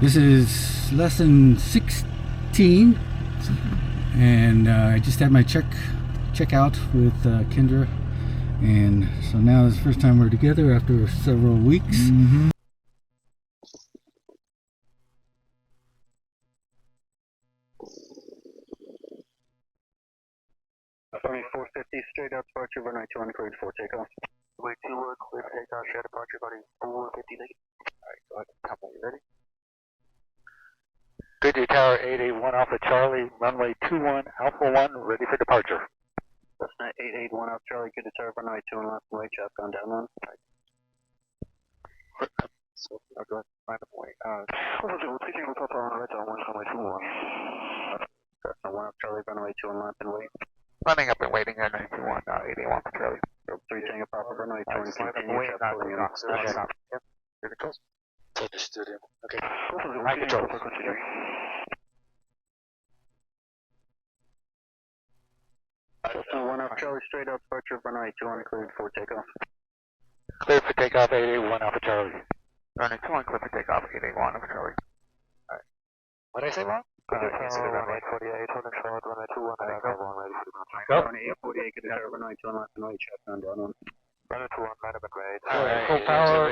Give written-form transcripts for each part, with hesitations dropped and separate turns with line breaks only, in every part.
This is lesson 16, and I just had my check out with Kendra, and so now is the first time we're together after several weeks. Mm-hmm.
Runway 450, straight out departure, runway 21, cleared for takeoff.
Runway 21, clear for takeoff, share departure, runway 450 late. Alright, go ahead, top one, you ready? Goodyear Tower 881 Alpha Charlie, runway 21, Alpha 1, ready for departure.
Cessna 881 Alpha Charlie, Goodyear Tower, runway 21 left and right, shotgun down 1.
So, I'll go ahead and find a point. We're taking the top on right on 1, runway 21.
Cessna 1 Alpha Charlie, runway 21 left and wait.
Running up and waiting at 91, 81 for Charlie.
3 Tango Papa, runway 20, continue, shot pulling in.
Here it goes. Understood him. Okay.
High control. Cessna 1 Alpha Charlie, straight out departure, runway 21, cleared for takeoff.
Clear for takeoff, 881 Alpha Charlie. Runway 21, clear for takeoff, 881 Alpha Charlie. Alright. What did I say wrong?
Runway 48, hold and short, runway 21, ready for departure.
Go.
Runway 848, Goodyear Tower, runway 21 left and right, shotgun down 1.
Runway 21, line up at grade. Alright, full power.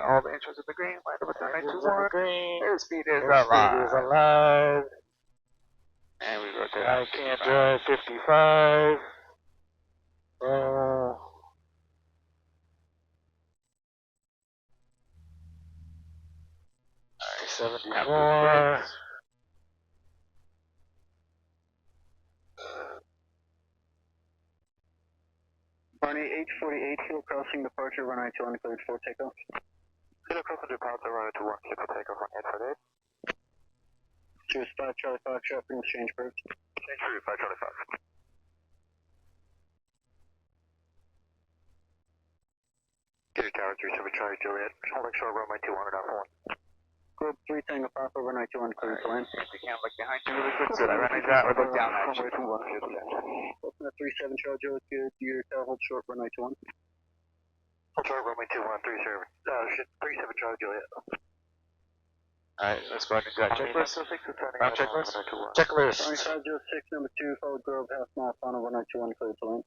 All the intros of the green, line up at the 921. Green. Airspeed is alive. And we go to I can't drive 55. 74.
Runway 848, hill crossing departure, runway 21, cleared for takeoff.
Hill crossing departure, runway 21, clear for takeoff on 848.
Choose 5 Charlie 5, shopping, change birds.
Change route, 5 Charlie 5. Goodyear Tower 37 Charlie Juliet, holding short runway 200 Alpha 1.
Group 3 Tango Papa, runway 21, cleared to land.
You can't look behind you really quick, so that runway that or look down at you.
Cessna 37 Charlie Juliet, Goodyear Tower, hold short, runway 21.
Hold short runway 21, 37 Charlie Juliet. Alright, let's go ahead and do that checklist. Checklist. Checklist.
Runway 506, number 2, forward Grove, half mile, final, runway 21, cleared to land.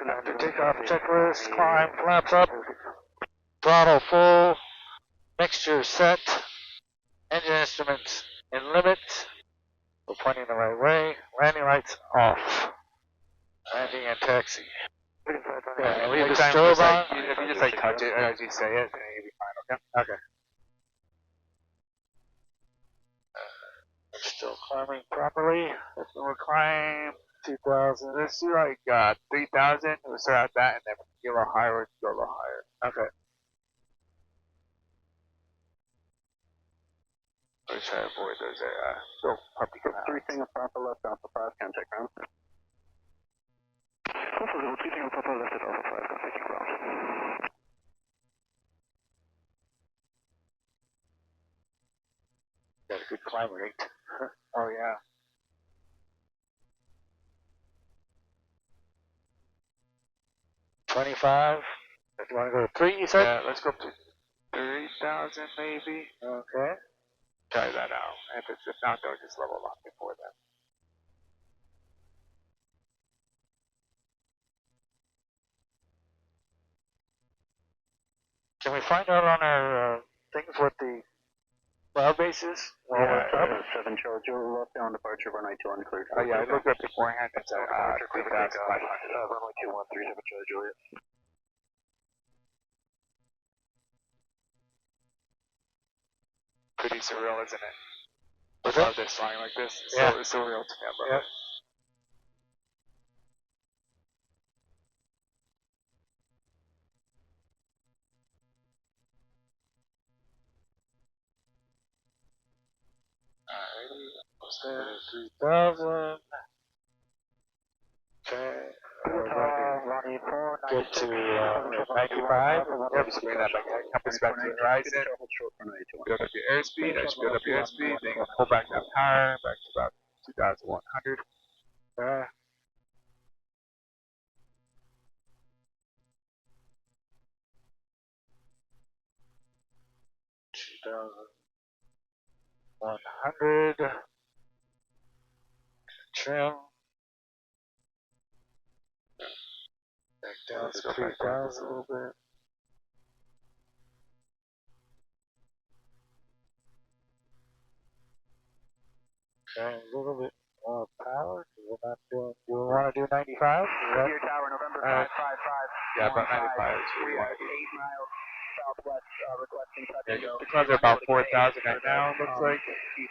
After takeoff checklist, climb, flaps up, throttle full, mixture set, engine instruments in limit, we're pointing the right way, landing lights off, landing and taxi. Yeah, leave the strobe on. If you just like touch it as you say it, then you'll be fine, okay? Okay. We're still climbing properly. Let's go climb 2000. Let's do like 3000. We'll start at that and then get a little higher, go a little higher. Okay. Let's try to avoid those puppy
Group 3
canals.
Tango Papa, left Alpha 5, contact ground.
Also, level 3 Tango Papa, left at Alpha 5, contacting ground. Got a good climb rate. Oh yeah. $25. If you want to go to 3, you said? Yeah, let's go up to 3,000 maybe. Okay. Try that out. If not, though, just level up before that. Can we find out on our things what the cloud base is? Well,
Yeah, 7 Charlie Juliet, left down departure, runway 21, cleared for
yeah, I looked up beforehand. It's
3,500.
runway 21, 37 Charlie Juliet. Pretty surreal, isn't it? I love this flying like this. It's so surreal to me. I love it. Alrighty, 3,000. Okay. Get to 95. Yep, just bring that back. Compass back to the horizon. Build up your airspeed. I just build up your airspeed. Then you pull back that power back to about 2,100. There. 4,100. Trim. Back down to 3,000 a little bit. Okay, a little bit more power. We're not doing. Do we want to do 95?
Here, Tower, November 555.
Yeah, about 95 is what
We
we
are
want to do.
8 miles southwest, requesting touch
Yeah,
and go.
the clouds are about 4,000 right now, it looks like.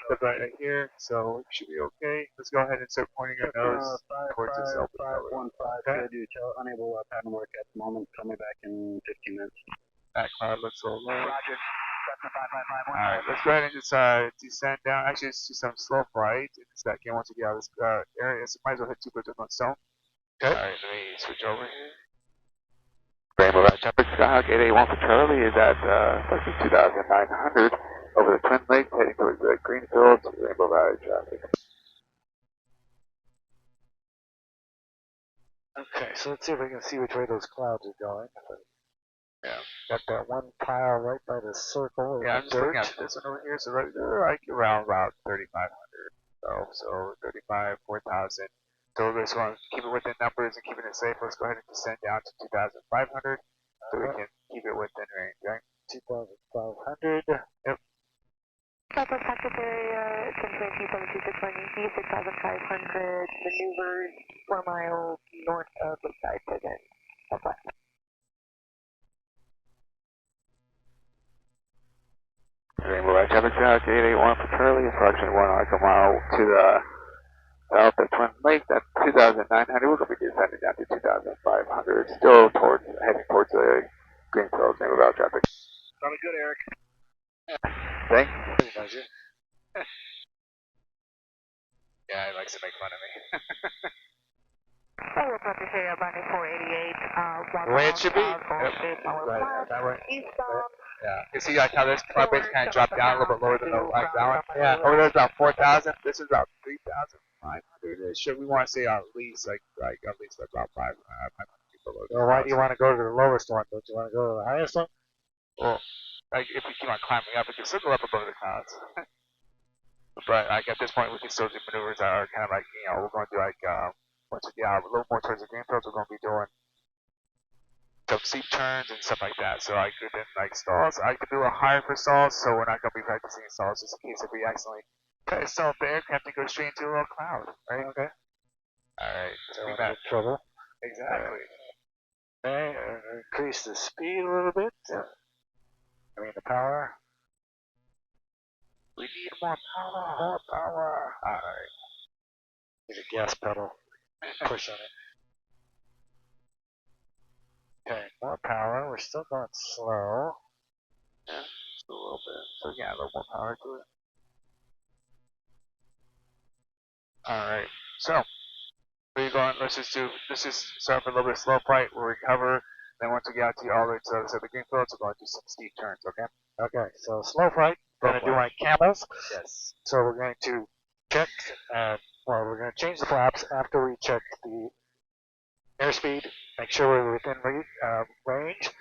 The right here, so we should be okay. Let's go ahead and start pointing our nose towards the cell.
515,
Okay.
good, you tell, unable pattern work at the moment. Call me back in 15 minutes.
That cloud looks a little low.
Roger. Cessna 555.
Alright, let's go ahead and just descend down. Actually, let's do some slow flight. It's that game once we get out of this area, so might as well hit 2 birds with one stone. Okay. Alright, let me switch over here. Rainbow Ridge Traffic Skyhawk 881 for Charlie is at 2,900 over the Twin Lakes, heading towards the Greenfield Rainbow Ridge traffic.
Okay, so let's see if we can see which way those clouds are going.
Yeah.
Got that one pile right by the circle.
Yeah, I'm just looking at this one over here. So right, they're like around about 3,500. So 35, 4,000. So this one, keep it within numbers and keeping it safe. Let's go ahead and descend down to 2,500 so we can keep it within range, right?
2,500.
Yep.
Southwest Packet area, 1022 6,500 maneuvers, 4 miles north of Lakeside Prison, Southwest.
Rainbow Ridge Traffic Skyhawk 881 for Charlie, approximately 1 nautical mile to the south of Twin Lake. That's 2,900. We're going to be descending down to 2,500. Still heading towards the Greenfield Rainbow Ridge traffic.
Sounded good, Eric.
Thanks.
Does it?
Yeah, he likes to make fun of me.
Southwest Packet area, running 488,
The way it should be. Yep.
Right, that way.
eastbound.
Yeah. You see like how this cloud base kind of dropped down a little bit lower than the like that one?
Yeah.
Over there's about 4,000. This is about 3,500. Should we want to say at least like at least about 500 people below.
Well, why do you want to go to the lowest one? Don't you want to go to the highest one?
Well, like if we keep on climbing up, we can still go up above the clouds. But like at this point, we can still do maneuvers that are kind of like we're going to do like once we get out a little more towards the Greenfields, we're going to be doing some steep turns and stuff like that. So I could then like stalls. I could do a higher for stalls, so we're not going to be practicing stalls just in case if we accidentally try to stall the aircraft and go straight into a little cloud, right? Okay. All right. So we got
trouble.
exactly.
Okay, increase the speed a little bit. I mean the power.
We need more power.
More power.
Alright.
Need a gas pedal. Push on it. Okay, more power. We're still going slow.
Yeah, just a little bit. So yeah, a little more power to it. Alright. So where you going? Let's just start with a little bit of slow flight. We'll recover. Then once we get out to all the way to the Greenfields, we're going to do some steep turns, okay?
Okay, so slow flight. We're going to do like camels.
Yes.
So we're going to check, we're going to change the flaps after we check the airspeed, make sure we're within range.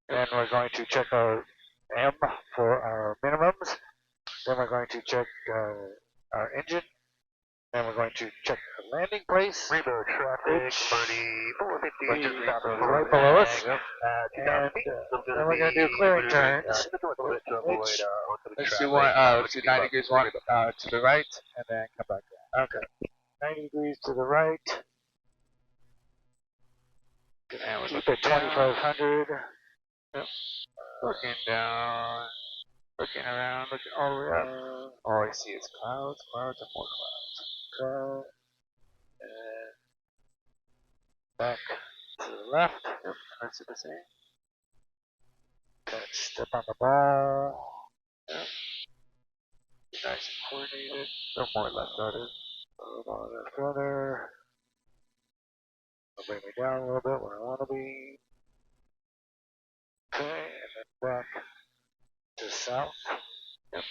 Then we're going to check our M for our minimums. Then we're going to check our engine. Then we're going to check the landing place.
Rainbow traffic,
Birdie
450,
right below us. And then we're going to do clearing turns.
Let's do one. Let's do 90 degrees one to the right, and then come back down.
Okay. 90 degrees to the right.
And we're
Keep
looking
it 2,500.
Looking down, looking around, looking all the way up. All I see is clouds, clouds, and more clouds.
Cloud. And back to the left.
Yep, that's the same.
Okay, step on the ball.
Yep. Be nice and coordinated. No more left guarded.
A little more left rudder. Bring me down a little bit where I want to be. Okay, and then back to south.
Yep.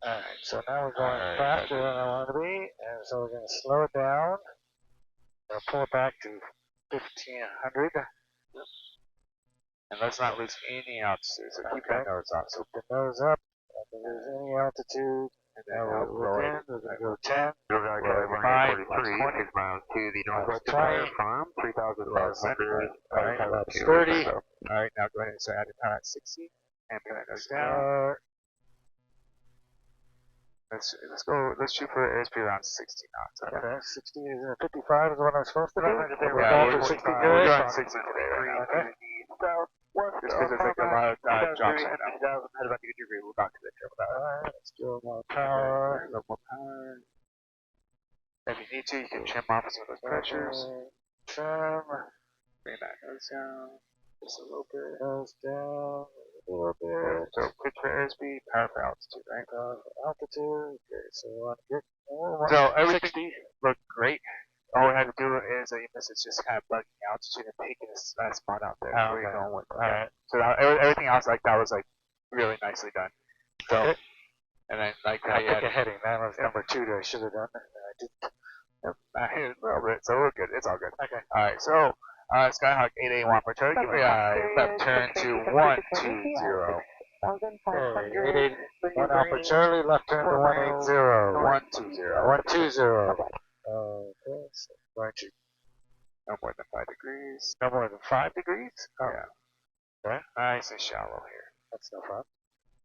Alright, so now we're going faster than I want to be, and so we're going to slow it down. We're going to pull it back to 1,500. Yep.
And let's not lose any altitude, so keep that
Okay.
nose up. So,
The nose up. If there's any altitude,
and then
now
now
we're
roll
in.
it.
We're going to go 10.
Runway
5,
43 is bound to the Northwest
20.
Empire Farm, 3,500.
Alright,
30.
Alright, now go ahead and start adding power at 60. And put that nose down. Let's shoot for airspeed around 60 knots.
Okay, 60 is 55 is what I'm supposed to do.
Yeah,
We're going for 60
we're
good.
going 60 today right now.
Okay.
Just because it's like a lot of drops right now.
Head about to get your vehicle back to the turbo.
Alright, let's do more power.
A little more power. If you need to, you can trim off some of those pressures.
Trim.
Bring that nose down. Just a little bit.
Nose down. A little bit.
So quick for airspeed, power for altitude, right?
Altitude. Okay, so we want to get
So everything looked great. All we had to do is you miss it's just kind of bugging altitude and picking a spot out there.
Oh,
Where you're
okay.
going with.
Alright.
So everything else like that was like really nicely done. So
Okay.
and then like
I
how you
pick
had
a heading. That was number 2 that I should have done. I didn't.
I hit it a little bit, so we're good. It's all good. Okay. All right. So Skyhawk 881 for Charlie. Give me a left turn to 120.
1,500.
1 Alpha Charlie, left turn to 180.
120.
120. Okay, so going to
No more than 5 degrees.
no more than 5 degrees. Oh,
Yeah.
Okay.
Nice and shallow here.
that's no fun.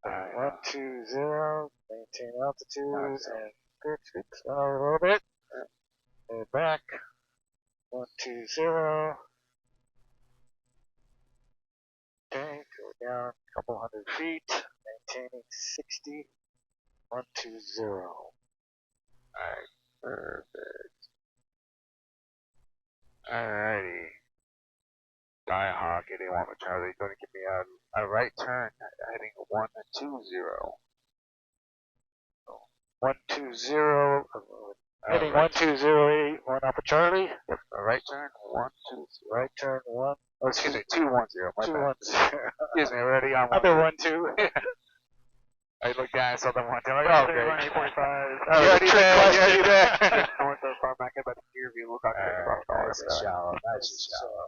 Alright.
120, maintain altitude,
Nice.
and fix a little bit. Head back. 120. Okay, go down a couple hundred feet, maintaining 60. 120.
Alright. Perfect. Alrighty. Skyhawk 881 for Charlie. Going to give me a right turn heading 120.
120. Heading
right.
1208. 1 Alpha Charlie.
Yep. A right turn 120.
Right turn 1.
Oh, excuse me, 210. My bad.
210.
Excuse me, we're already on one.
Other 1-2.
I looked down, I saw the one. I'm like, oh, great.
845.
Oh, you already there, you already there.
North of Farm back about the gear view. Look out there.
Nice and shallow, nice and shallow.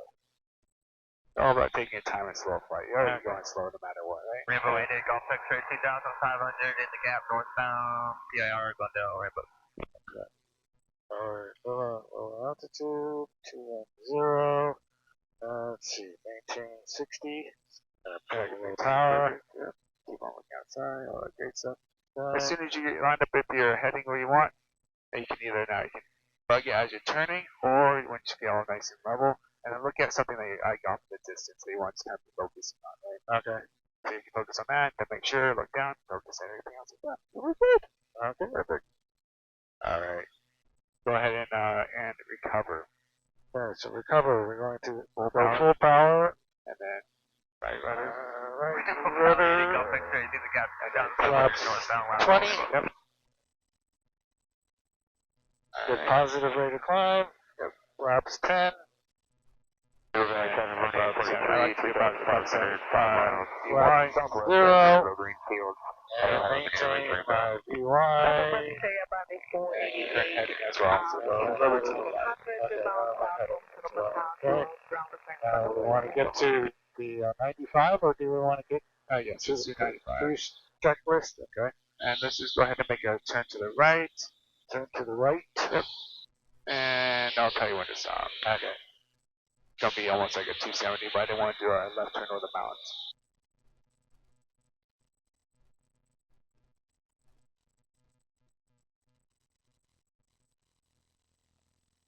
All about taking your time and slow flight. You're already going slow no matter what, right?
Rainbow 88, Golf X-ray 2,500 in the gap northbound. PIR Glendale, Rainbow.
Lower altitude. 210. Let's see. Maintain 60. Power.
Yep. Keep on looking outside, all that great stuff.
Done.
As soon as you get lined up with your heading where you want, you can either now you can bug it as you're turning, or once you get all nice and level, and then look at something that you off in the distance that you want to kind of be focusing on, right?
Okay.
So you can focus on that, then make sure, look down, focus on everything else like that. We're good.
Okay.
Perfect. Alright. Go ahead and recover.
Alright, so recover. We're going to
Full
go
power.
full power.
And then right rudder.
Right
Golf
rudder.
X-ray in the gap down
Flaps
northbound.
20.
Yep.
Good
Alright.
positive rate of climb.
Yep.
Flaps 10. Flaps 0.
Greenfield.
And maintain my VY.
Heading as well. So go over to the left.
Okay. We want to get to the 95, or do we want to get
Yes, just do 95.
first checklist? Okay.
And let's just go ahead and make a turn to the right.
Turn to the right.
And I'll tell you when to stop.
Okay.
It's gonna be almost like a 270, but I didn't want to do a left turn over the mountains.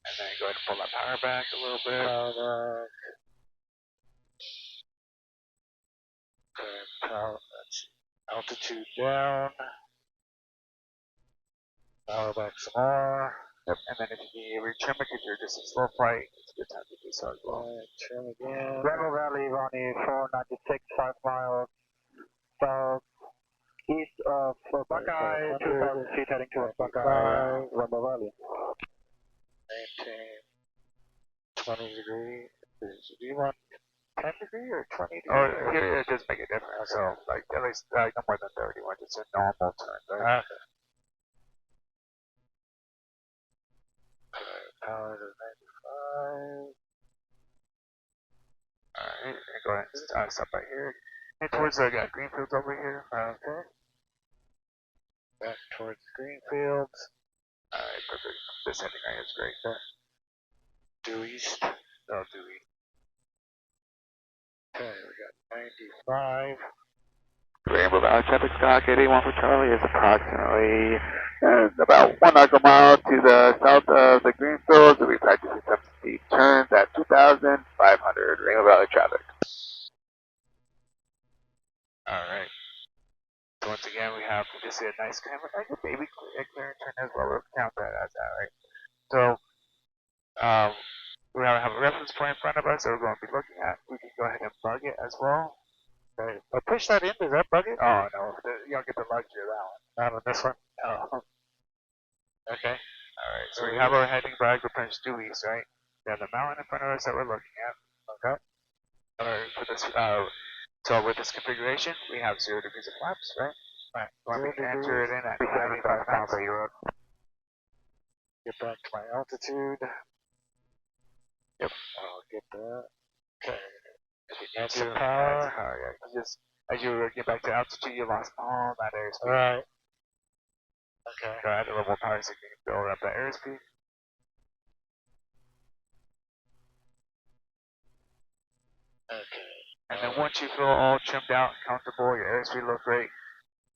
And then go ahead and pull that power back a little bit.
That's altitude down. Power back some more.
Yep. And then if you retrim it because you're just a slow flight, it's a good time to do so as well.
Turn again.
Rainbow Valley, Ronnie 496, 5 miles south east of Buckeye, 2,000 feet heading towards Buckeye, Rainbow Valley.
Maintain 20 degree. Do you want 10 degree or 20 degree?
Oh, here it does make a difference. So, like, at least no more than 30 when it's a normal turn, right?
Okay. Power to 95.
Alright, and go ahead and stop right here. Head towards the green fields over here.
Okay. Back towards Greenfields.
Alright, perfect. This heading right is great.
Due east.
No, do we?
Okay, we got 95.
Rainbow Valley traffic stock 81 for Charlie is approximately about 1 nautical mile to the south of the Greenfields. We'll be practicing some steep turns at 2,500 Rainbow Valley traffic. Alright. So once again, we just see a nice kind of like a baby clearing turn as well. We'll count that as that, right? So, we have a reference point in front of us that we're going to be looking at. We can go ahead and bug it as well.
Okay. But push that in, does that bug it?
Oh no, you don't get the luxury of that one.
Not on this one?
No.
Okay.
Alright, so we have our heading flag, we're punched due east, right? We have the mountain in front of us that we're looking at. Okay. Alright, for this, so with this configuration, we have 0 degrees of flaps, right? Right. So we can enter it in at 95 pounds per euro.
Get back to my altitude.
Yep.
I'll get that. Okay.
That's
the power.
Yeah. You just, as you get back to altitude, you lost all that airspeed.
Alright. Okay.
Go ahead, a little more power so you can build up that airspeed.
Okay.
And then once you feel all trimmed out and comfortable, your airspeed looks great,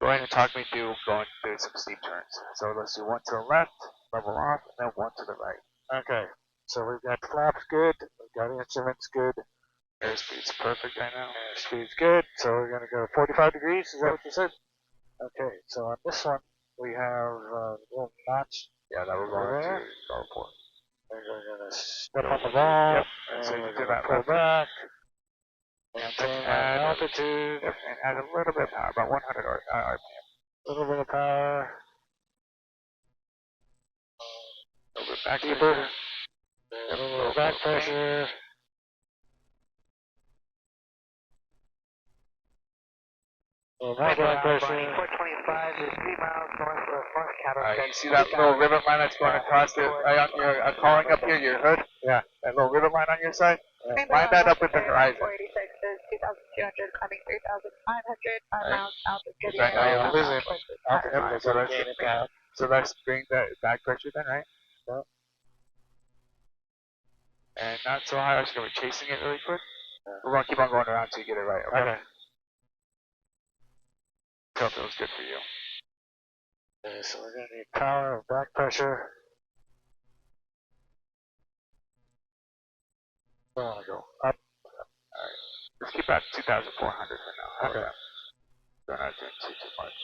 go ahead and talk me through going through some steep turns. So let's do one to the left, level off, and then one to the right.
Okay. So we've got flaps good, we've got instruments good,
Airspeed's perfect right now.
airspeed's good, so we're going to go 45 degrees, is that what you said? Okay, so on this one, we have a little notch.
Yeah, that we're going
There.
to go for.
And we're going to step on the ball,
Yep.
and
So you
we're
do
going to
that
pull
left.
back,
And
maintain
add
our altitude,
Yep, and add a little bit of power, about 100 RPM.
a little bit of power,
A little bit back
deeper,
pressure.
a little bit of back pressure. A little more back pressure.
425 is 3 miles north of North Cattle.
You see that little ribbon line that's going across the, right on your, calling up here, your hood?
Yeah.
That little ribbon line on your side? Line that up with the horizon.
486 is 2,200, climbing 3,500, 5 miles south of Goodyear.
Right now you're
losing.
Alright, so let's bring that back pressure then, right?
Yep.
And not so high, I'm just going to be chasing it really quick. We're going to keep on going around until you get it right, okay? Tell if it was good for you.
Okay, so we're going to need power and back pressure. I want to go up.
Let's keep at 2,400 for now.
Okay.
Don't have to do too much.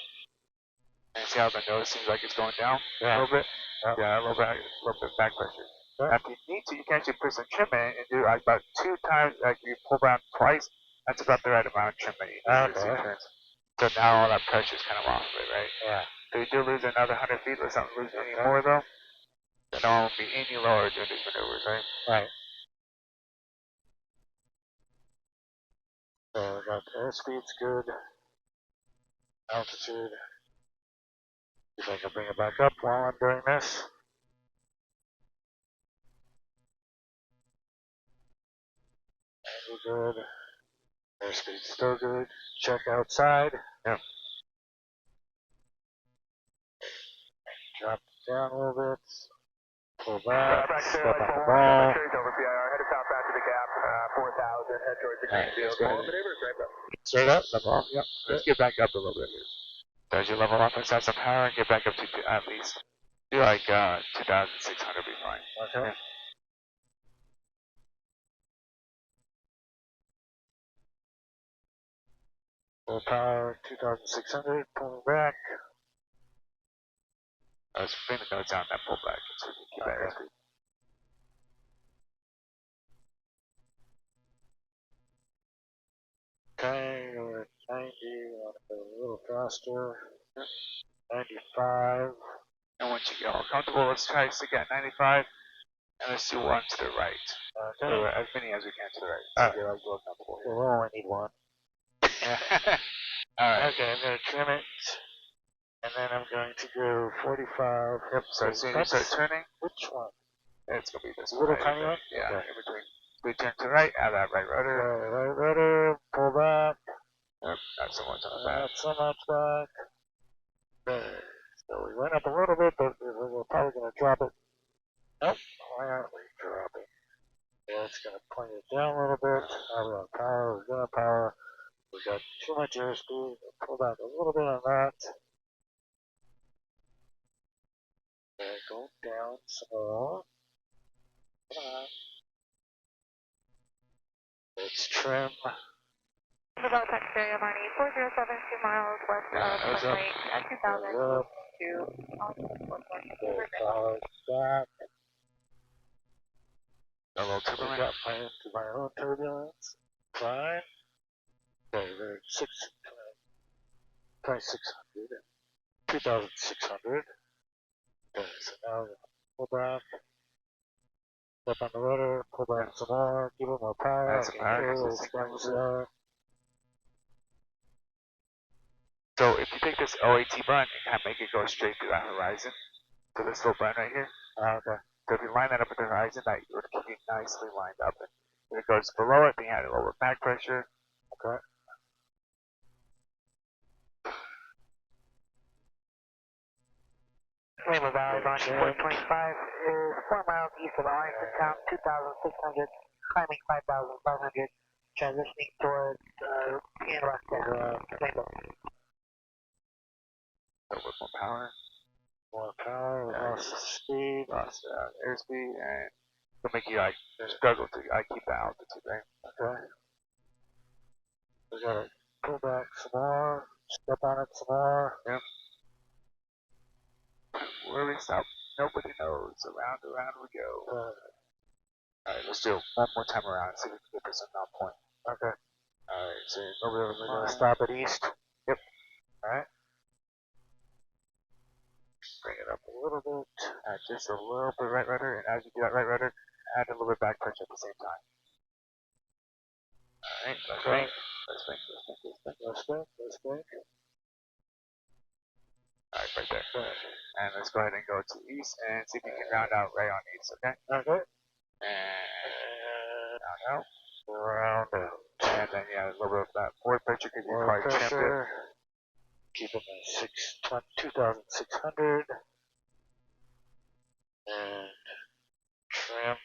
And see how the nose seems like it's going down
Yeah.
a little bit?
Yep.
Yeah, a little bit back pressure.
Okay.
If you need to, you can actually put some trim in and do like about 2 times, like you pull down twice, that's about the right amount of trim that you need for
Okay.
two turns. So now all that pressure's kind of off of it, right?
Yeah.
So you do lose another 100 feet, let's not lose any more though. Then I won't be any lower during these maneuvers, right?
Right. So we got airspeed's good. Altitude. See if I can bring it back up while I'm doing this. Angle good. Airspeed's still good. Check outside.
Yep.
Drop it down a little bit. Pull back.
Back to
Step on the
over
ball.
PIR, headed southbound to the gap, 4,000, head towards the
Alright,
green
let's
field.
go
All
ahead.
maneuvers, right, bro?
Straight up.
Level off, yep. Let's get back up a little bit here. So as you level off, let's add some power and get back up to at least, do like 2,600 be fine.
Okay. Full power, 2,600, pulling back.
Let's bring the notes down and then pull back so we can keep that
Okay.
airspeed.
Okay, we're at 90, we want to go a little faster. 95.
And once you get all comfortable, let's try to stick at 95, and let's do one to the right.
Okay.
Or as many as we can to the right. So
Alright.
get a little comfortable here.
We'll only need one.
Alright.
Okay, I'm going to trim it. And then I'm going to go 45.
Yep, so as soon as you start turning,
Which one?
it's going to be this
The little
one.
tiny one?
Yeah,
Okay.
in between. Big turn to the right, add that right rudder.
Right rudder, pull back.
Yep, not so much on the back.
Not so much back. Okay. So we went up a little bit, but we're probably going to drop it. Nope. Why aren't we dropping? Yeah, it's going to point it down a little bit. Now we're on power. We're going to power. We got too much airspeed. Pull back a little bit on that. Okay, go down some more. Come on. Let's trim.
About taxi area Varney 407, 2 miles west of runway 2000 to
Power back.
A little
I
turbulent.
got my own turbulence. Fine. Okay, we're 2600. 2600. Okay, so now we're gonna pull back. Step on the rudder, pull back some more, give it more power.
Add some power,
Okay,
because it's
little
signals.
slower.
So if you take this OAT button and kind of make it go straight to that horizon, to this little button right here.
Okay.
So if you line that up with the horizon, that would keep you nicely lined up. And if it goes below it, then you add a lower back pressure.
Okay.
Rainbow Valley, Varney 425 is 4 miles east of Arlington Town, 2,600, climbing 5,500, transitioning towards in Rockdale. Rainbow.
So with more power,
More power,
Yeah.
lost the speed.
lost airspeed, and it'll make you like struggle to keep the altitude, right?
Okay. We gotta pull back some more, step on it some more.
Yep. Where we stop, nobody knows. Around we go. Alright, let's do it one more time around and see if we can get this on point.
Okay.
Alright, so
We're gonna stop at east.
Yep.
Alright. Bring it up a little bit.
add just a little bit right rudder, and as you do that right rudder, add a little bit back pressure at the same time. Alright, let's
Okay.
bank. Let's bank, let's bank, let's bank.
Let's think, let's think.
Alright, right there. And let's go ahead and go to east and see if we can round out right on east, okay?
Okay.
And round out.
Round out.
And then yeah, a little bit of that forward pressure because you
More
probably trimmed it.
pressure. Keep it at 2,600. And trim.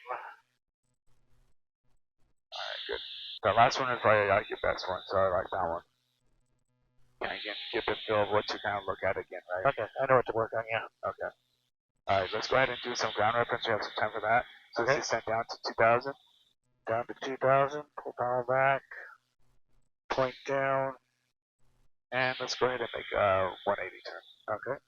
Alright, good. The last one is probably like your best one, so I like that one. And again, get the feel of what to kind of look at again, right?
Okay, I know what to work on, yeah.
Okay. Alright, let's go ahead and do some ground reference. We have some time for that. So
Okay.
let's descend down to 2,000.
Down to 2,000, pull power back. Point down.
And let's go ahead and make a 180 turn.
Okay.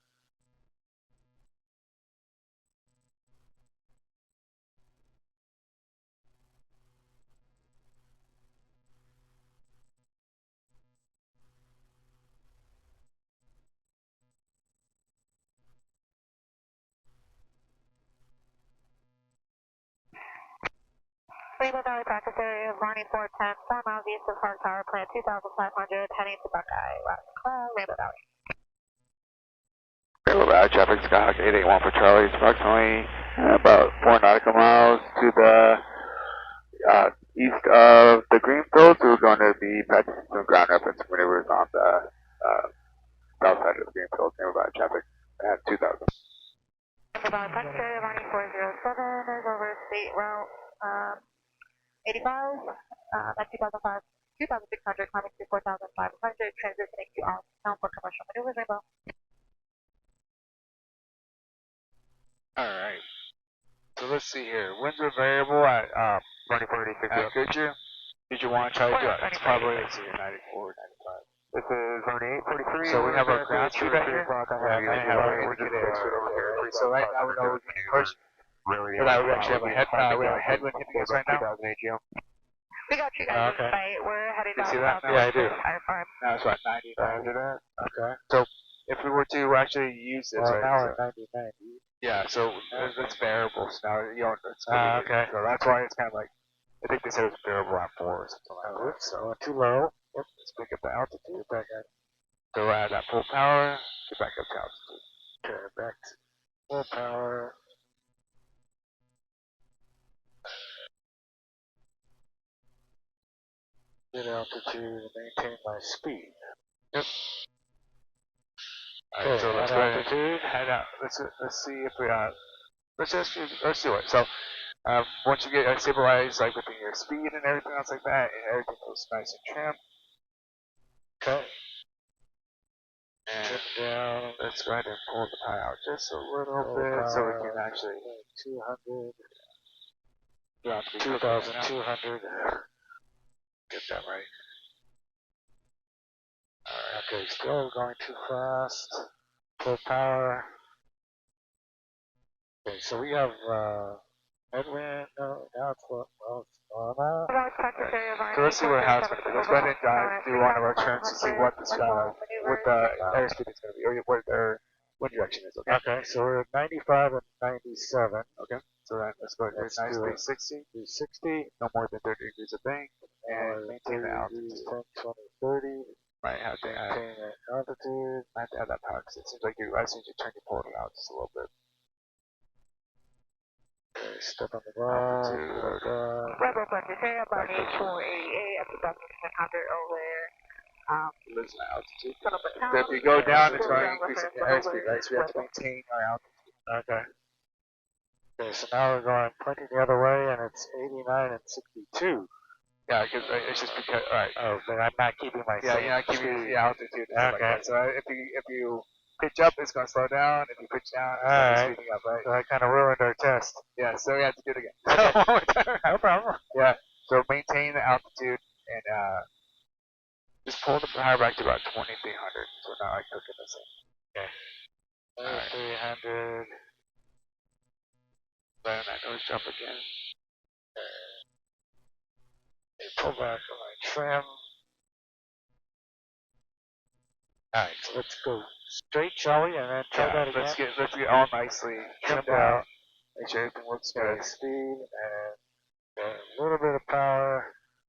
Rainbow Valley practice area Varney 410, 4 miles east of Park Power Plant 2,500, heading to Buckeye. Rock Cloud, Rainbow Valley.
Rainbow Valley traffic, Skyhawk 881 for Charlie. It's approximately about 4 nautical miles to the east of the Greenfield. So we're going to be practicing some ground reference maneuvers on the south side of the Greenfield. Rainbow Valley traffic at 2,000.
Rainbow Valley practice area Varney 407 is over State Route 85 at 2,600, climbing to 4,500, transitioning to Arlington Town for commercial maneuvers. Rainbow.
Alright. So let's see here. Winds are variable at
Varney 486.
at Goodyear. Did you want to try to do it? It's probably, let's see, 94, 95.
This is Varney 843.
So we have our ground speed right here.
Yeah,
and we have our indicator over here. So right now we know we can push.
Really,
But we actually have a headwind hitting us right now.
2000 AGM.
We got you guys.
Okay.
Right, we're heading
You
down
see that?
south.
Yeah, I do.
High farm.
Now it's about 90.
Under that? Okay.
If we were to actually use this,
Well,
right?
now
so-
we're 90.
yeah, so it's variables now. You know, it's gonna be-
Okay.
So that's why it's kind of like, I think they said it was variable at 4 or something like that.
Oops,
So
too low.
let's pick up the altitude.
Back up.
So add that full power, get back up to altitude.
Okay, back to full power. Get altitude and maintain my speed.
Alright, so
Okay,
let's
at
go ahead
altitude.
and head out. Let's see if we let's do it. So once you get stabilized, like within your speed and everything else like that, and everything feels nice and trim.
Okay.
And
Trim down.
let's go ahead and pull the pie out just a little
Pull
bit so we
power.
can actually
200.
drop the
2,200.
get that right. Alright.
Okay, still going too fast. Full power. Okay, so we have headwind. No, now it's well, it's normal.
So let's see how it's going to be. Let's go ahead and do one of our turns to see what the airspeed is going to be, or what their wind direction is. Okay.
Okay, so we're at 95 and 97.
Okay. So then let's go ahead and
Let's
nice
do it.
360.
360.
No more than 30 degrees of bank, and maintain the altitude.
10, 20, 30.
Right. Have to add,
Maintain the altitude.
I have to add that power because it seems like as soon as you turn your pulling it out just a little bit.
Okay, step on the bar.
Altitude.
Rebel Bunker, say about 8488 up to 2,600 over there.
Lose my altitude.
Son of a town.
If you go down, it's going to increase the airspeed, right? So we have to maintain our altitude.
Okay. Okay, so now we're going pointing the other way, and it's 89 and 62.
Yeah, because it's just because. All right.
Oh, but I'm not keeping my
Yeah, you're not keeping the altitude. And stuff like that. So if you pitch up, it's going to slow down. If you pitch down, it's going to be speeding up, right?
So that kind of ruined our test.
Yeah, so we have to do it again.
No problem.
Yeah, so maintain the altitude and just pull the power back to about 2,300. So we're not like cooking this in.
Okay.
Alright.
300.
Letting that nose jump again.
Okay, pull back on my trim. Alright, so let's go straight, shall we? And then try that again.
Let's get all nicely trimmed out. Make sure everything works
Okay,
good.
speed and a little bit of power.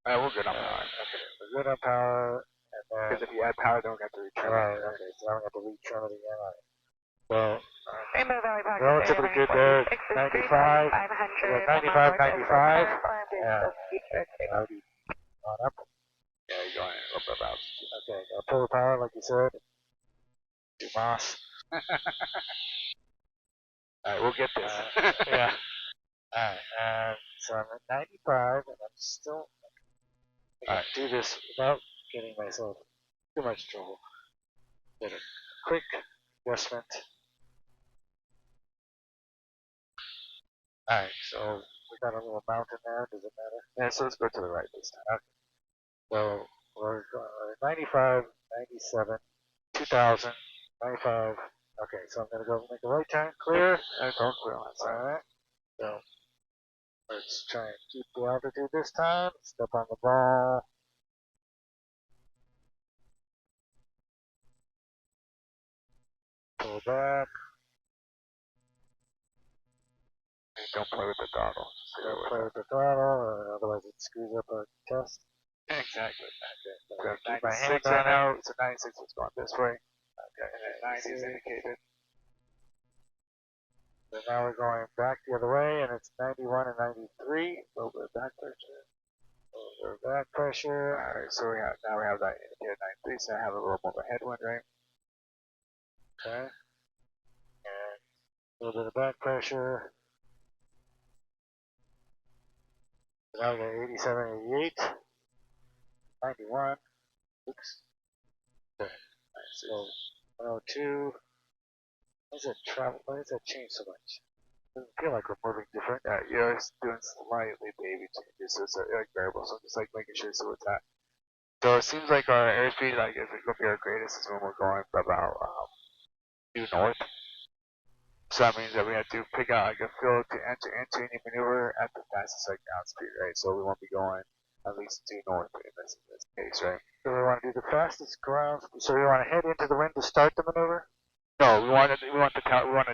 Alright, we're good on power.
Okay, we're good on power. And then,
Because if you add power, then we're going to have to retrim
right,
it.
okay, so I'm going to have to retrim it again. All right. Well,
Rainbow Valley Park.
relatively good there. 95.
500.
95, 95.
Yeah.
Already on up.
Yeah, you're going a little bit of altitude.
Okay, gotta pull the power like you said. Do moss.
Alright, we'll get this.
Yeah. Alright, and so I'm at 95, and I'm still. I can do this without getting myself too much trouble. Get a quick adjustment. Alright, so we got a little mountain there. Does it matter?
Yeah, so let's go to the right this time.
Okay. So we're going 95, 97, 2000, 95. Okay, so I'm gonna go make a right turn, clear.
Don't clear on that side.
Alright. So let's try and keep the altitude this time. Step on the ball. Pull back.
And don't play with the throttle.
Don't play with the throttle, or otherwise it screws up our test.
Exactly.
Okay.
So I have
Keep my hand
96
on
right
it.
now. So 96 is going this way. Okay, and then 90 is indicated.
So now we're going back the other way, and it's 91 and 93.
A little bit of back pressure.
Over back pressure.
Alright, so now we have that indicated 93, so I have a little more of a headwind, right?
Okay. And a little bit of back pressure. So now we got 87, 88, 91. Oops. Okay. Alright, so 102. Why does that travel? Why does that change so much? Doesn't feel like we're moving different.
You're doing slightly baby changes, so it's like variable, so I'm just like making sure so it's at. So it seems like our airspeed, like if we go for our greatest, is when we're going about due north. So that means that we have to pick out like a field to enter into any maneuver at the fastest like ground speed, right? So we won't be going at least due north in this case, right?
So we want to do the fastest ground. So we want to head into the wind to start the maneuver?
No, we want tailwind.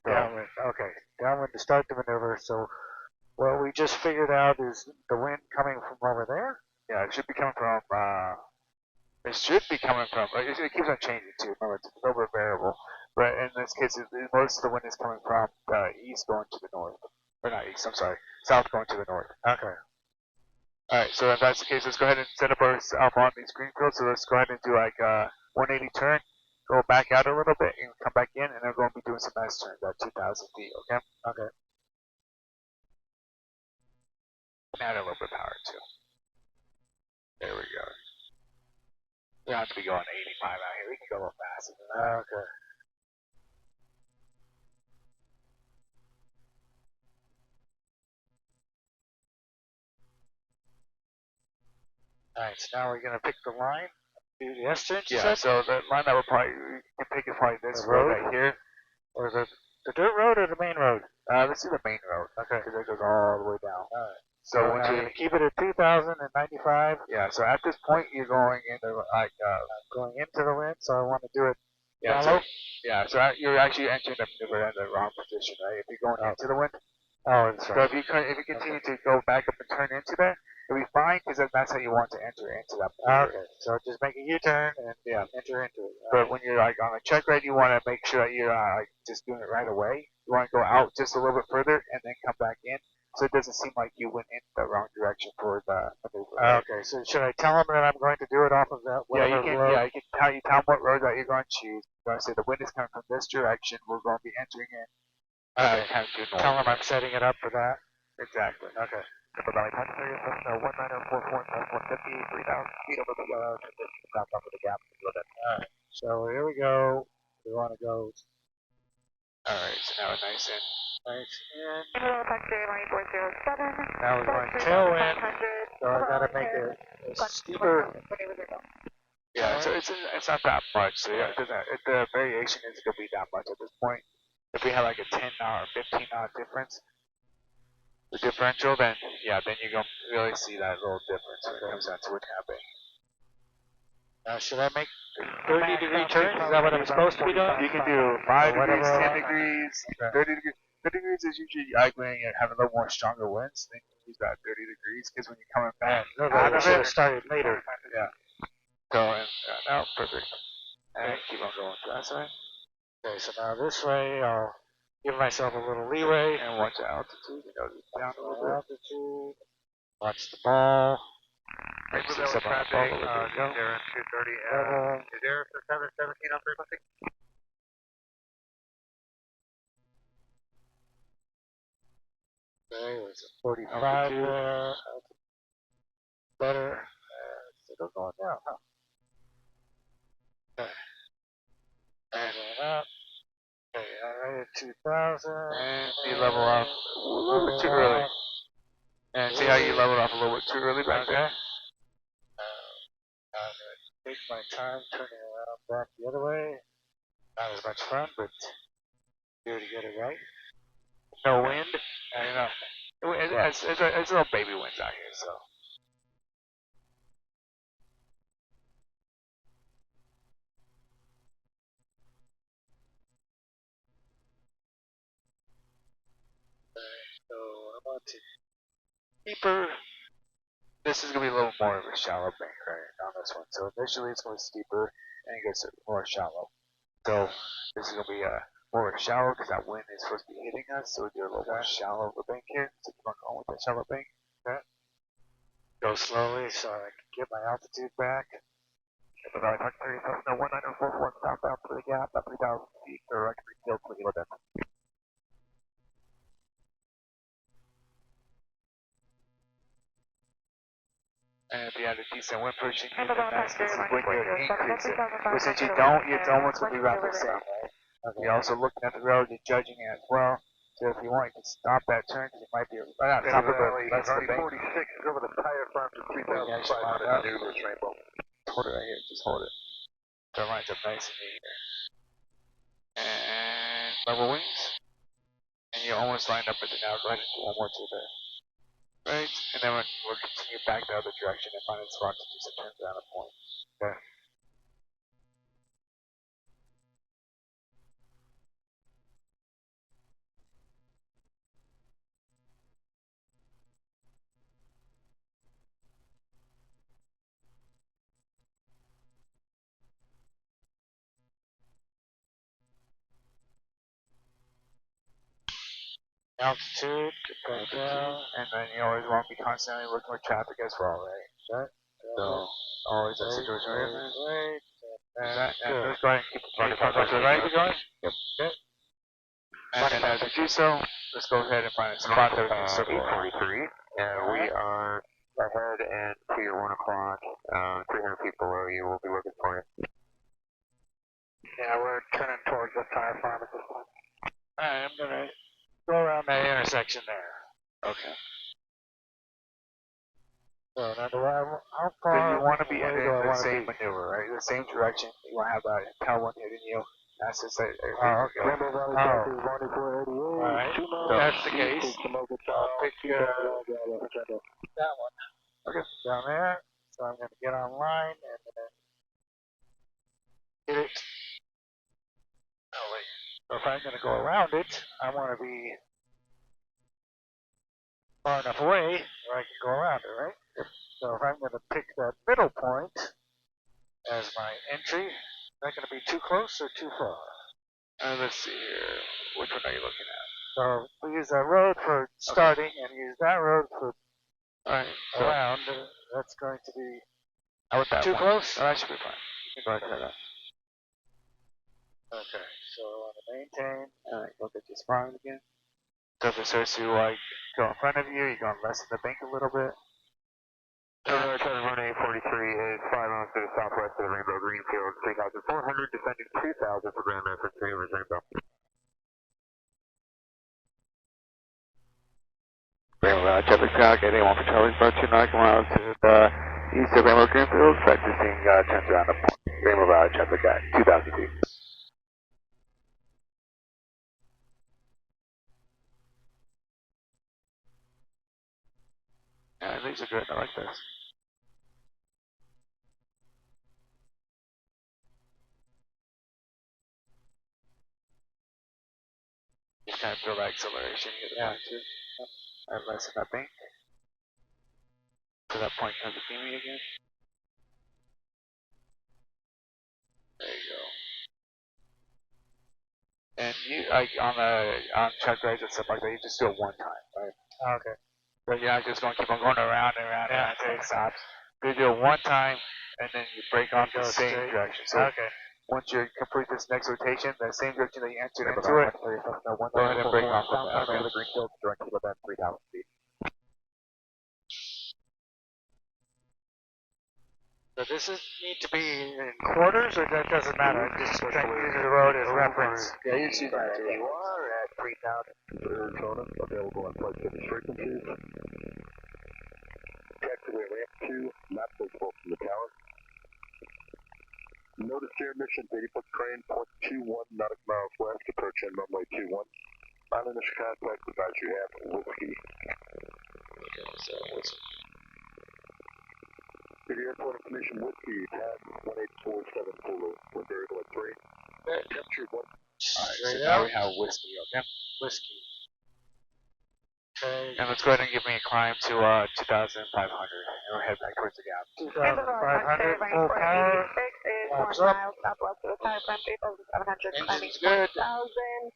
Downwind. Okay. Downwind to start the maneuver. So what we just figured out is the wind coming from over there.
Yeah, it should be coming from. It should be coming from. It keeps on changing too. Remember, it's a little bit variable. But in this case, most of the wind is coming from the east going to the north. Or not east. I'm sorry, south going to the north.
Okay.
Alright, so if that's the case, let's go ahead and set up our on these green fields. So let's go ahead and do like a 180 turn, go back out a little bit, and come back in, and then we're going to be doing some S turns at 2,000 feet, okay?
Okay.
And add a little bit of power too. There we go. We don't have to be going 85 out here. We can go a little faster than that.
Okay. Alright, so now we're gonna pick the line. Do the S turns, you
Yeah,
said?
so the line that we'll probably we can pick is probably this
The
road
road?
right here.
Or the dirt road or the main road?
Let's do the main road.
Okay.
Because it goes all the way down.
Alright.
So
So
once
now
we
we're gonna keep it at 2,095.
yeah, so at this point you're going into like
Going into the wind, so I want to do it
yeah,
shallow.
so, yeah, so you're actually entering the maneuver in the wrong position, right? If you're going into the wind.
Oh, that's
So
right.
if you continue to go back up and turn into there, it'll be fine because that's how you want to enter into that maneuver.
Okay, so just make a U-turn and enter into it.
But when you're like on a check ride, you want to make sure that you're like just doing it right away. You want to go out just a little bit further and then come back in, so it doesn't seem like you went in the wrong direction for the maneuver. Right?
Okay, so should I tell them that I'm going to do it off of that?
Yeah, you
whatever
can.
road?
Yeah, you can tell them what road that you're going to choose. You're going to say the wind is coming from this direction. We're going to be entering in. Kind of due
Tell
north.
them I'm setting it up for that.
Exactly.
Okay.
Triple Valley Punch area, 19044, 150, 3,000 feet over the condition, top of the gap.
Alright, so here we go. We want to go
Alright, so now nice and
nice in.
Hello, Factory Line 407.
Now we're going tailwind, so I gotta make it steeper.
yeah, so it's not that much. So yeah, the variation isn't gonna be that much at this point. If we have like a 10 knot or 15 knot difference, the differential, then yeah, then you're gonna really see that little difference when it comes down to what's happening.
Now should I make 30-degree turns? Is that what I'm supposed to be doing?
You can do 5
whatever
degrees,
I
10
want.
degrees,
Okay.
30 degrees. 30 degrees is usually like when you have a little more stronger winds. Then you use that 30 degrees because when you're coming back
No,
out
I
of
should
it,
have started later.
yeah. Go and no, perfect. And keep on going to that side.
Okay, so now this way I'll give myself a little leeway.
And watch the altitude. You know, down a little bit.
Altitude. Watch the ball.
Right, so step on the ball a little bit.
Go.
There, 230.
Level.
Is there for 717 on 316?
Okay, there's a 45
Altitude.
there. Better. Still going down, huh? Okay. And then up. Okay, alright, 2,000.
And you level off a little bit too early. And see how you leveled off a little bit too early back there?
I'm gonna take my time turning around back the other way. Not as much fun, but here to get it right. No wind.
I don't know. It's a little baby winds out here, so.
So I want to deeper.
This is gonna be a little more of a shallow bank right on this one. So initially it's gonna be steeper and it gets more shallow. So this is gonna be more shallow because that wind is supposed to be hitting us. So we do a little more shallow of a bank here. So keep on going with that shallow bank.
Okay. Go slowly so I can get my altitude back.
But I talked 30,000, no 19044 southbound to the gap, about 3,000 feet, or I can refill to the kilo depth. And if you had a decent wind pushing you, then this is when you increase it. But since you don't, it's almost going to be around the same, right?
Okay.
You're also looking at the road, you're judging it as well. So if you want, you can stop that turn because it might be right on top of the rest of the bank.
46 is over the tire farm to
3,500 maneuvers, Rainbow. Hold it right here, just hold it. So it lines up nice and neat. And level wings. And you're almost lined up with it now. Go ahead and do one more to the right. And then we'll continue back the other direction and find a spot to do some turns around a point. Okay.
Altitude, back down.
And then you always want to be constantly looking for traffic as well, right? So always that situation right there.
Wait. And
And
good.
let's go ahead and keep the
Any front
to the right.
keep going?
Yep. Okay. And then as you do so, let's go ahead and find a spot that we can circle.
843, and we are ahead and to your 1 o'clock, 300 feet below you. We'll be looking for you.
Yeah, we're turning towards the tire farm at this point.
Alright, I'm gonna go around that intersection there.
Okay.
So now how
So
far
you want to be
away
in
do I
the
wanna
same
be?
maneuver, right? The same direction. You want to have that impel one hitting you. That's just like,
Oh, okay.
Rainbow Valley Taxi 1488.
Alright,
Two miles
if that's the
east
case,
of Tomoka
I'll
Town.
pick that one.
Okay.
Down there. So I'm gonna get online and then hit it. Oh wait. So if I'm gonna go around it, I wanna be far enough away where I can go around it, right? So if I'm gonna pick that middle point as my entry, is that gonna be too close or too far?
Let's see here. Which one are you looking at?
So we use that road for starting and use that road for
Alright. So
around. That's going to be
how about that
too
one?
close?
Oh, that should be fine. You can go ahead and do that.
Okay, so I want to maintain.
Alright, look at your spine again. So if it starts to like go in front of you, you're going to lessen the bank a little bit.
Turn 843 is 5 miles to the southwest of the Rainbow Greenfield, 3,400, descending 2,000 for Grand Rapids, 3 over Rainbow.
Rainbow Valley traffic track, 81 for Charlie, about 2 nautical miles to the east of Rainbow Greenfield, practicing turns around the point. Rainbow Valley traffic at 2,000 feet. Yeah, these are good, I like this. Just kind of feel that acceleration you get the point too. Alright, lessen that bank. So that point comes to me again. There you go. And you like on track rides and stuff like that, you just do it one time, right?
Okay.
But you're not just going to keep on going around and around and around until it stops. You do it one time and then you break off the same
straight.
direction. So
Okay.
once you complete this next rotation, the same direction that you entered into it, go ahead and break off from that. Okay.
Greenfield, direct to about 3,000 feet.
So this need to be in quarters, or that doesn't matter? I'm just trying to use the road as reference.
Yeah, you choose that too.
You are at 3,000. Arizona, available on flight service frequencies. Taxiway ramp 2, not visible from the tower. Notice air mission 80-foot crane, point 21 nautical miles west, approach in runway 21. On initial contact, advise you have whiskey.
Okay, so what's
City Airport Information Whiskey, tab 1847 Zulu, with Airport 3. Capture 1.
Alright, so
Straight
now
out.
we have whiskey, okay?
Whiskey. Okay.
And let's go ahead and give me a climb to 2,500, and we'll head back towards the gap.
2,500 full power.
6 is 1
Flaps up.
mile southwest of the tire plant, 3,700, climbing
Engine's good.
4,000,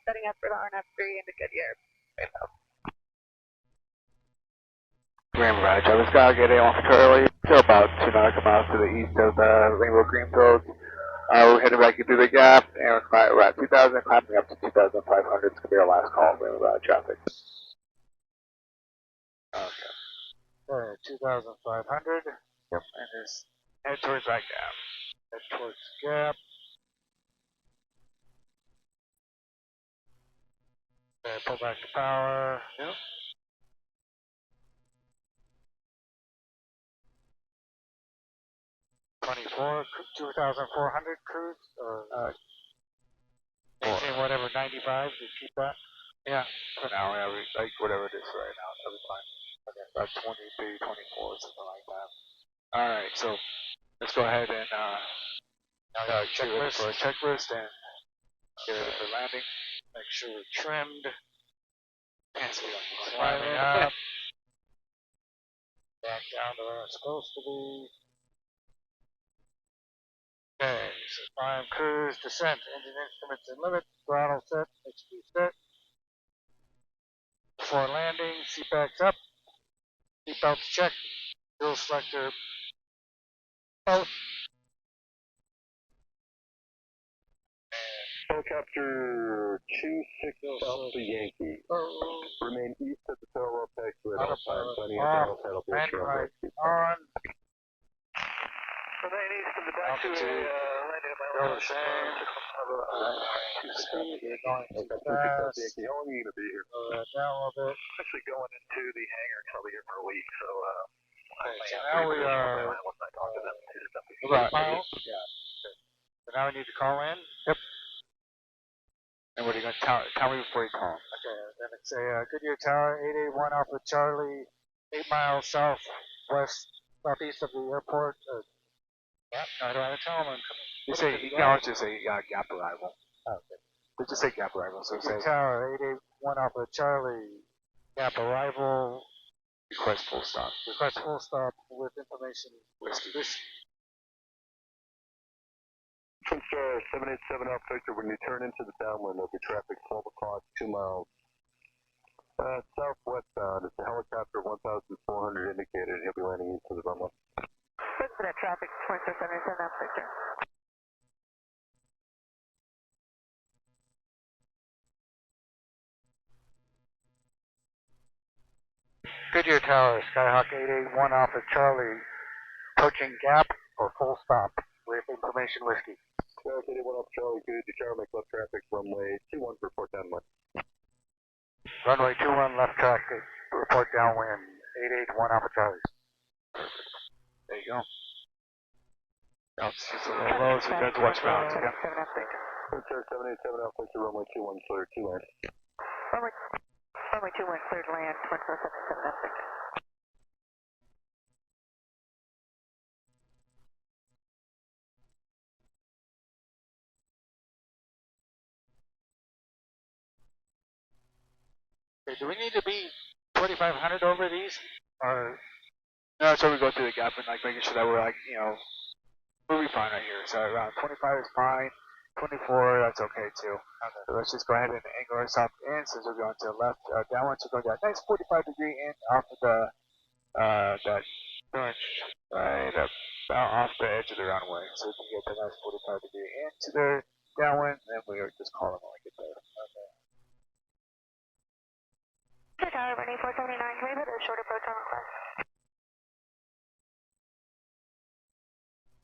setting up for the RNF3 into Goodyear. Rainbow.
Rainbow Valley traffic sky, get A1 for Charlie, still about 2 nautical miles to the east of the Rainbow Greenfield. We're heading back into the gap, and we're at 2,000, climbing up to 2,500. It's going to be our last call, Rainbow Valley traffic.
Okay. 2,500.
Yep. And just head towards that gap.
Head towards gap. Okay, pull back the power.
Yep.
$24, 2,400 cruise, or maintain whatever 95 to keep that.
Yeah, for now, yeah, like whatever it is for right now, that'll be fine. Okay, about 23, 24, something like that. Alright, so let's go ahead and check for a checklist and get ready for landing.
Make sure we're trimmed.
Pants we don't
Climbing up. Back down to where it's supposed to be. Okay, so climb, cruise, descent, engine instruments and limit, throttle set, HV set. before landing, seat backs up, seatbelts check, fuel selector both.
Helicopter 26 Alpha Yankee. Remain east of the parallel taxiway at all times. Any other that'll be a
Landing
short
right
rescue.
on.
Remain east of the
Altitude.
landing at my
Still the same. Going too fast.
How long are you going to be here?
Slow that down a little bit.
Actually going into the hangar, probably here for a week, so
Okay, so now we are
once I talk to them,
about 8 miles. Yeah. So now we need to call in. Yep. And what are you going to tell me before you call? Okay, then it's a Goodyear Tower, 881 Alpha Charlie, 8 miles southeast of the airport. Yeah, I don't have to tell them I'm coming.
You say, you can always just say gap arrival.
Oh, okay.
But just say gap arrival. So say
Goodyear Tower, 881 Alpha Charlie, gap arrival,
request full stop.
request full stop with information. Whiskey.
Twin Star 787 Alpha Victor, when you turn into the downwind, there'll be traffic 12 o'clock, 2 miles. Southwestbound, it's a helicopter 1,400 indicated. He'll be landing east of the runway.
Look for that traffic, Twin Star 787 Alpha Victor.
Goodyear Tower, Skyhawk 881 Alpha Charlie, approaching gap or full stop with information whiskey.
Skyhawk 881 Alpha Charlie, good. Your tower makes left traffic, runway 21 for report downwind.
Runway 21 left track, report downwind, 881 Alpha Charlie.
There you go. Altitude's a little low, so you have to watch rounds again.
Twin Star 787 Alpha Victor, runway 21 clear, 2 land.
Runway 21 cleared land, Twin Star 787 Alpha Victor.
Okay, do we need to be 2,500 over these? Or
No, that's why we go through the gap and like making sure that we're like, you know, we'll be fine right here. So around 25 is fine. 24, that's okay too. Okay. So let's just go ahead and angle ourselves in since we're going to the left. Downwind, so go that nice 45-degree in off of the, that bunch right about off the edge of the runway. So we can get the nice 45-degree into the downwind, and then we are just calling when we get there. Okay.
Goodyear Tower, runway 479, can we put a short approach on request?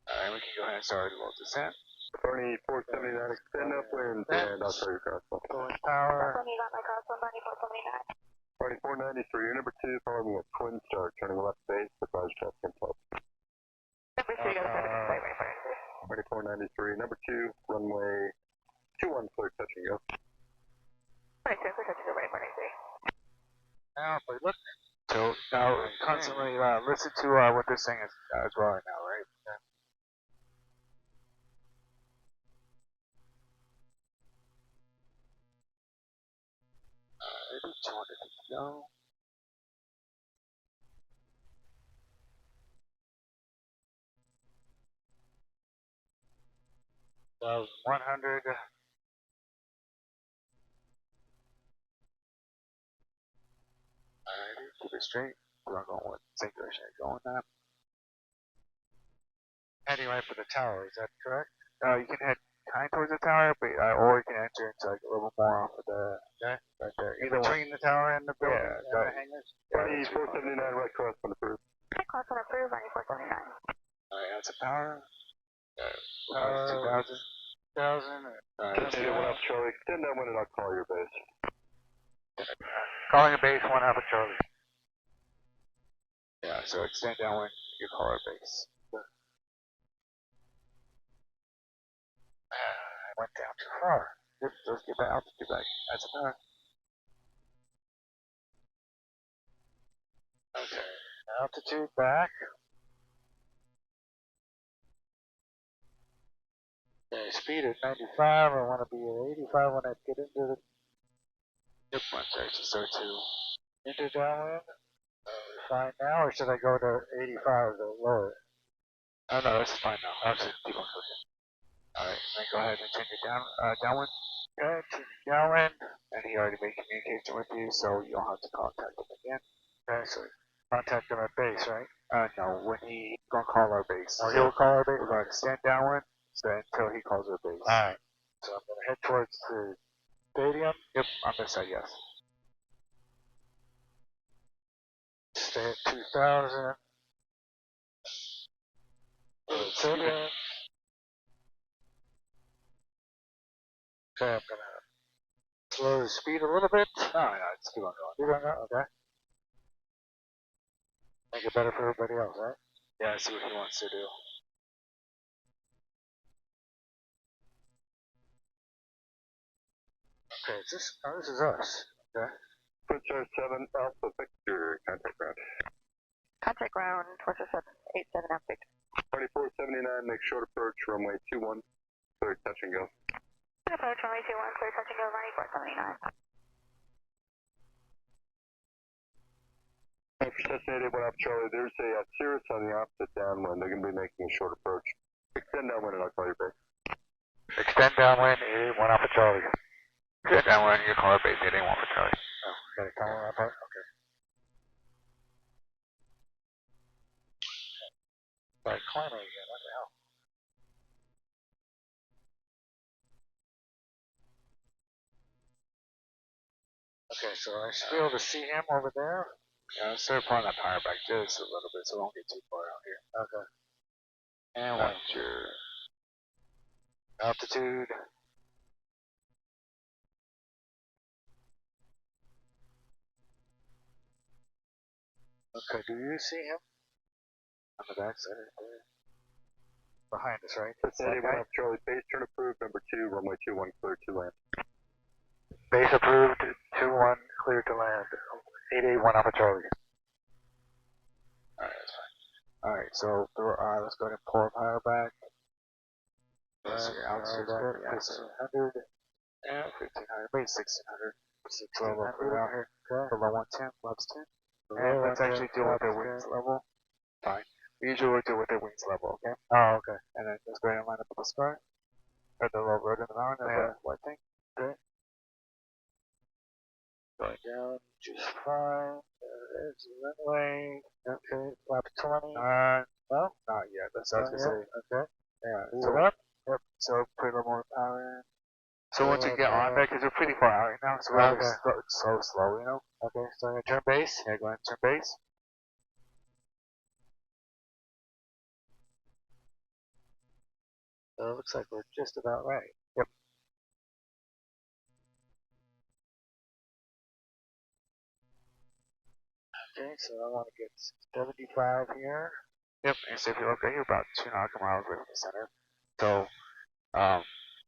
Alright, we can go ahead and start a little descent.
Barney 479, extend upwind, and I'll tell you crosswalk.
Going power.
That's when you got my crosswind, Barney 479.
Barney 493, you're number 2, following a Twin Star, turning left base, advise traffic inflow.
Number 3, got a 7 flight right for
Barney 493, number 2, runway 21 clear, touch and go.
Right, sir, we're touching the right, runway 3.
Now if we look,
So now constantly listen to what they're saying as well right now, right? Yeah. 200 to go.
so 100.
Alrighty, keep it straight. We're not going with the same direction you're going now.
Heading right for the tower, is that correct?
You can head kind towards the tower, but or you can enter into like a little more off of the right there. Either one.
Between the tower and the building,
Yeah,
and
got
the
it.
hangars?
Barney 479, right crosswind approved.
Okay, crosswind approved, Barney 479.
Alright, that's a power.
Power
2000.
2000.
Alright,
Extend one up, Charlie. Extend that one and I'll call your base.
Calling a base 1 Alpha Charlie.
yeah, so extend downwind your car base.
I went down too far.
Let's get that altitude back. That's enough.
Okay. Altitude back. Okay, speed at 95. I want to be at 85 when I get into the
Yep, one sorry, just start to.
into downwind. We're fine now, or should I go to 85 to lower it?
Oh no, this is fine now. Okay, keep on cooking. Alright, then go ahead and change it down, downwind.
Okay, to downwind.
And and he already made communication with you, so you'll have to contact him again.
Okay, so contact him at base, right?
No, when he gonna call our base.
Oh, he'll call our base?
We're going to stand downwind until he calls our base.
Alright. So I'm gonna head towards the stadium.
Yep, on this side, yes.
Stay at 2000. Stadium. Okay, I'm gonna slow the speed a little bit.
No, just keep on going.
You don't know? Okay. Make it better for everybody else, right?
Yeah, see what he wants to do.
Okay, is this? Oh, this is us. Okay.
Twitcher 7 Alpha Victor, contact ground.
Contact ground, Torture 787 Epic.
2479, make short approach, runway 21, clear touch and go.
Approach runway 21, clear touch and go, running 479.
For Cessna 81 Alpha Charlie, there's a Cirrus on the opposite downwind. They're going to be making a short approach. Extend downwind and I'll call your base.
Extend downwind, 81 Alpha Charlie.
Good, downwind, you call our base, 81 for Charlie.
Oh, got a call up? Okay. Like climbing again, what the hell? Okay, so I should be able to see him over there.
Yeah, start pulling that power back just a little bit so we won't get too far out here.
Okay. And
Watch your
altitude. Okay, do you see him? On the back side right there. Behind us, right?
Cessna 81 Alpha Charlie, base turn approved, number 2, runway 21, clear to land.
Base approved, 2-1, clear to land. 881 Alpha Charlie.
Alright, that's fine. Alright, so let's go ahead and pull our power back. Let's see, altitude good. Yeah,
1500.
yeah, 1500, maybe 1600. 6 level for out here.
Okay.
Below 110, flaps 10.
Below
And let's
110,
actually deal with their
flaps
wings level. Fine. We usually would deal with their wings level, okay?
Oh, okay.
And then let's go ahead and line up with the star. Or the little road in the mountain,
Yeah.
the white thing.
Okay. Going down just fine. There's the runway. Okay, flap 20.
Well, not yet. That's what I was gonna say.
Okay.
Yeah.
Move
So
it up.
Yep. So put a little more power in. So
Yeah,
once you get on there, because we're pretty far out right now, so we're
Okay.
slow, you know.
Okay, so I'm gonna turn base.
Yeah, go ahead and turn base.
So it looks like we're just about right.
Yep.
Okay, so I want to get 75 here.
Yep. And so if you look right here, about 2 nautical miles away from the center. So,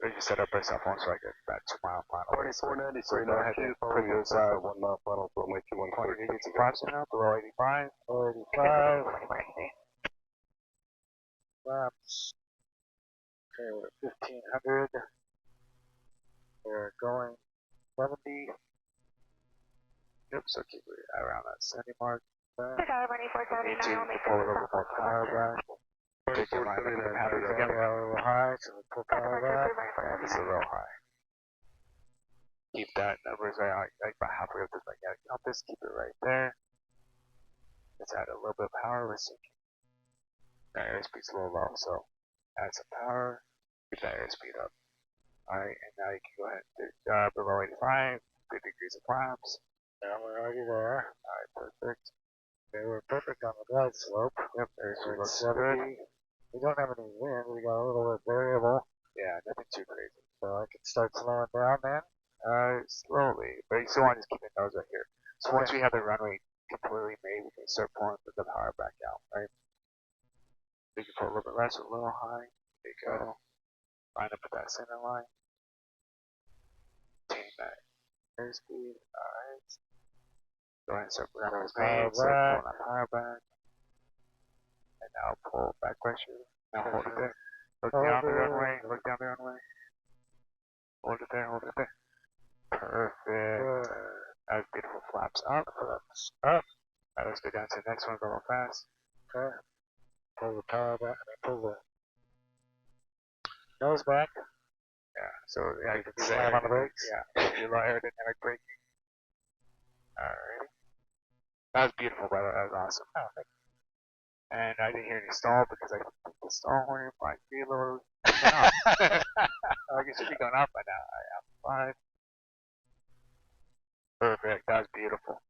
we can set up our cell phone so I get about 2 mile final.
2493,
So go ahead and put those
1 mile final, runway 21, clear.
20 degrees of flaps in now, below 85.
85. Flaps. Okay, we're at 1500. We're going 70.
Yep. So keep it around that 70 mark.
Tower running
You need
479,
to
only
pull it over more power back. Take your line up and have it
Yeah,
again.
a little high, so we pull power back.
Yeah, this is a little high. Keep that numbers right like about halfway up this magnetic compass. Keep it right there. Let's add a little bit of power. Let's see. Our airspeed's a little low, so add some power. Keep that airspeed up. Alright, and now you can go ahead and do below 85, 3 degrees of flaps.
Now we're already there.
Alright, perfect.
Okay, we're perfect on the glide slope.
Yep, airspeed
We're at
looks
70.
good.
We don't have any wind. We got a little bit variable.
Yeah, nothing too crazy.
So I can start slowing down then.
Slowly, but you still want to just keep your nose right here. So once
Okay.
we have the runway completely made, we can start pulling the power back out, right? We can put a little bit less or a little high. There you go. Line up with that center line. Maintain that airspeed. Alright. Go ahead and start pulling those
Power
mains, start
back.
pulling that power back. And now pull back pressure. Now hold it there. Look down the runway. Look down the runway. Hold it there, hold it there. Perfect. That's beautiful. Flaps up. Flaps up. Alright, let's go down to the next one real fast.
Okay. Pull the power back. I mean, pull the nose back.
Yeah. So yeah, you can do
Slam on the brakes?
Yeah, you do a lot of aerodynamic braking. Alrighty. That was beautiful, by the way. That was awesome. Oh, thank you. And I didn't hear any stall because I think the stall horn might be a little going off. Like it should be going off by now. Alright, I'm 5. Perfect. That was beautiful.